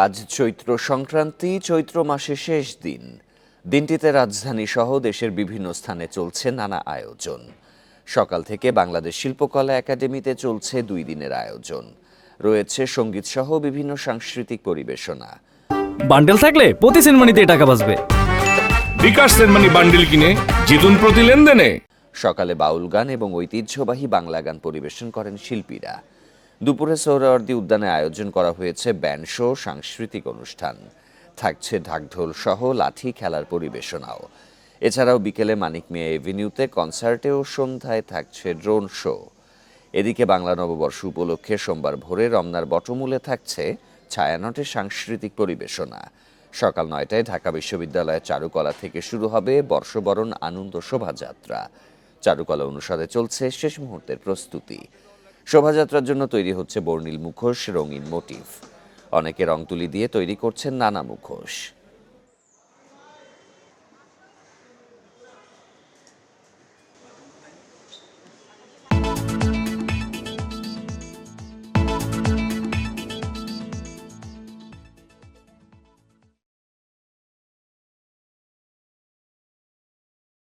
আজ চৈত্র সংক্রান্তি, চৈত্র মাসের শেষ দিন। দিনটিতে রাজধানী সহ দেশের বিভিন্ন স্থানে চলছে নানা আয়োজন। সকাল থেকে বাংলাদেশ শিল্পকলা একাডেমিতে চলছে 2 দিনের আয়োজন। রয়েছে সঙ্গীত সহ বিভিন্ন সাংস্কৃতিক পরিবেশনা। বান্ডেল থাকলে প্রতি সেনমানিতে টাকা বাঁচবে। বিকাশ সেনমানি বান্ডেল কিনে জিতুন প্রতি লেনদেনে। সকালে বাউল গান এবং ঐতিহ্যবাহী বাংলা গান পরিবেশন করেন শিল্পীরা। দুপুরে সোহরাওয়ার্দী উদ্যানে আয়োজন করা হয়েছে ব্যান্ড শো, সাংস্কৃতিক অনুষ্ঠান। থাকছে ঢাকঢোল সহ লাঠি খেলার পরিবেশনাও। এছাড়াও বিকেলে মানিক মিয়া এভিনিউতে কনসার্টে ও সন্ধ্যায় থাকছে ড্রোন শো। এদিকে বাংলা নববর্ষ উপলক্ষে সোমবার ভোরে রমনার বটমূলে থাকছে ছায়ানটের সাংস্কৃতিক পরিবেশনা। সকাল 9টায় ঢাকা বিশ্ববিদ্যালয়ের চারুকলা থেকে শুরু হবে বর্ষবরণ আনন্দ শোভাযাত্রা। চারুকলা অনুসারে চলছে শেষ মুহূর্তের প্রস্তুতি। শোভাযাত্রার জন্য তৈরি হচ্ছে বর্ণিল মুখোশ, রঙিন মোটিভ। অনেকে রং তুলি দিয়ে তৈরি করছেন নানা মুখোশ।